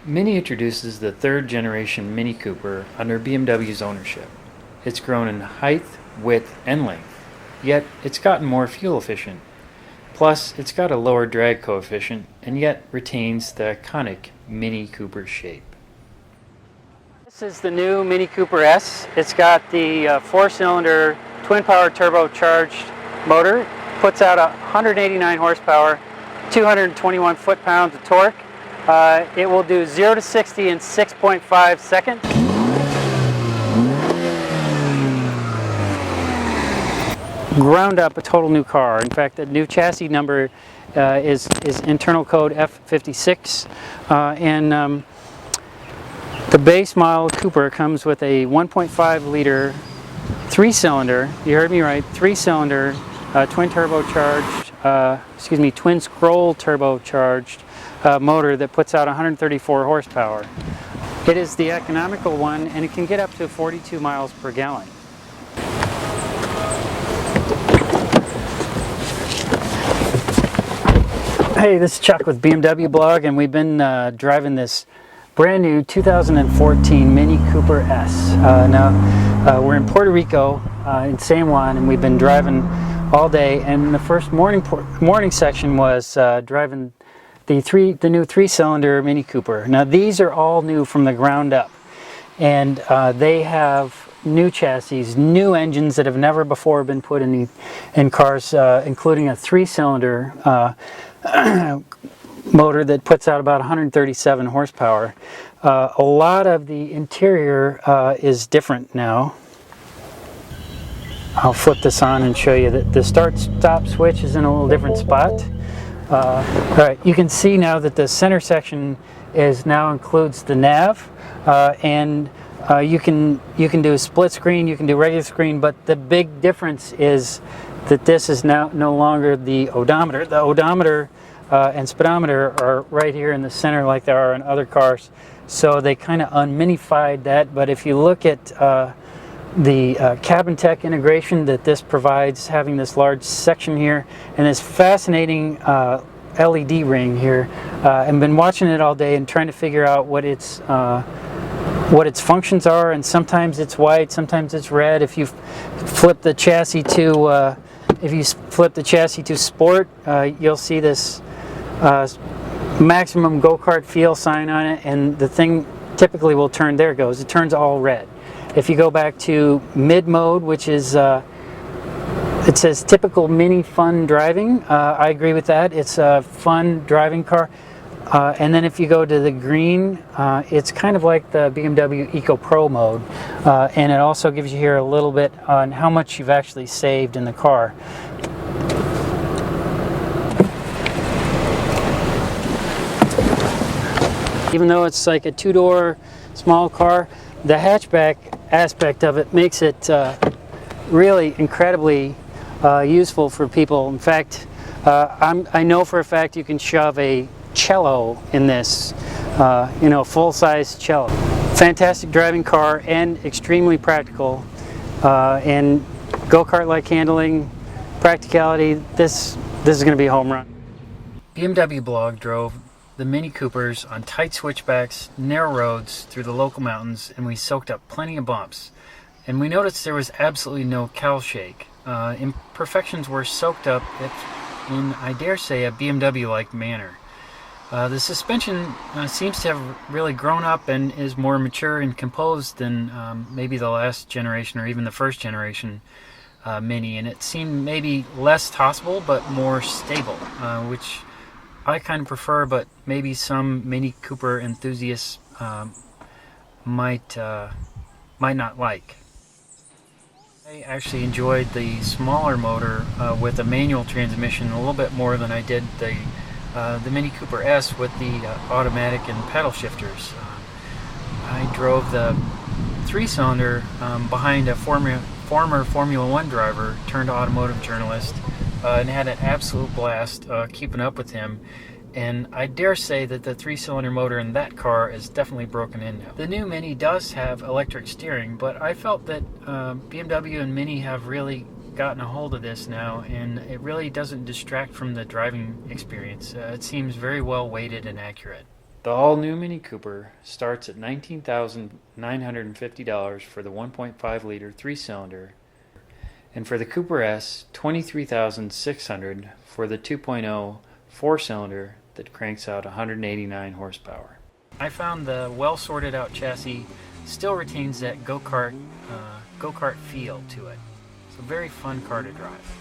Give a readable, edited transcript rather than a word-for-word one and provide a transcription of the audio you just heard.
Mini introduces the third generation Mini Cooper under BMW's ownership. It's grown in height, width, and length, yet it's gotten more fuel efficient. Plus, it's got a lower drag coefficient and yet retains the iconic Mini Cooper shape. This is the new Mini Cooper S. It's got the 4-cylinder twin-power turbocharged motor. Puts out 189 horsepower, 221 foot-pounds of torque. It will do 0 to 60 in 6.5 seconds. Ground up a total new car. In fact, the new chassis number is internal code F56, and the base model Cooper comes with a 1.5 liter 3-cylinder. You heard me right, 3-cylinder twin scroll turbocharged motor that puts out 134 horsepower. It is the economical one, and it can get up to 42 miles per gallon. Hey, this is Chuck with BMWBLOG, and we've been driving this brand new 2014 Mini Cooper S. Now we're in Puerto Rico in San Juan, and we've been driving all day, and the first morning section was driving the new 3-cylinder Mini Cooper. Now these are all new from the ground up, and they have new chassis, new engines that have never before been put in cars, including a 3-cylinder motor that puts out about 137 horsepower. A lot of the interior is different now. I'll flip this on and show you that the start-stop switch is in a little different spot. All right, you can see now that the center section now includes the nav, and you can do a split screen, you can do regular screen, but the big difference is that this is now no longer the odometer. The odometer and speedometer are right here in the center like there are in other cars, so they kind of unminified that. But if you look at the cabin tech integration that this provides, having this large section here and this fascinating LED ring here, I've been watching it all day and trying to figure out what its functions are, and sometimes it's white, sometimes it's red. If you flip the chassis to sport, you'll see this maximum go-kart feel sign on it, and the thing typically will turn, there it goes, it turns all red. If you go back to mid mode, which is it says typical mini fun driving, I agree with that. It's a fun driving car. And then if you go to the green, it's kind of like the BMW Eco Pro mode, and it also gives you here a little bit on how much you've actually saved in the car. Even though it's like a 2-door small car, the hatchback aspect of it makes it really incredibly useful for people. In fact, I know for a fact you can shove a cello in this, full-size cello. Fantastic driving car and extremely practical, and go-kart-like handling, practicality. This is going to be a home run. BMWBLOG drove the Mini Coopers on tight switchbacks, narrow roads through the local mountains, and we soaked up plenty of bumps. And we noticed there was absolutely no cowl shake. Imperfections were soaked up in, I dare say, a BMW-like manner. The suspension seems to have really grown up and is more mature and composed than maybe the last generation or even the first generation Mini, and it seemed maybe less tossable but more stable, which I kind of prefer, but maybe some Mini Cooper enthusiasts might not like. I actually enjoyed the smaller motor with a manual transmission a little bit more than I did the Mini Cooper S with the automatic and paddle shifters. I drove the 3-cylinder behind a former Formula One driver turned automotive journalist, and had an absolute blast keeping up with him. And I dare say that the 3-cylinder motor in that car is definitely broken in now. The new Mini does have electric steering, but I felt that BMW and Mini have really gotten a hold of this now, and it really doesn't distract from the driving experience. It seems very well weighted and accurate. The all-new Mini Cooper starts at $19,950 for the 1.5-liter 3-cylinder, and for the Cooper S, $23,600 for the 2.0 4-cylinder that cranks out 189 horsepower. I found the well-sorted out chassis still retains that go-kart feel to it. It's a very fun car to drive.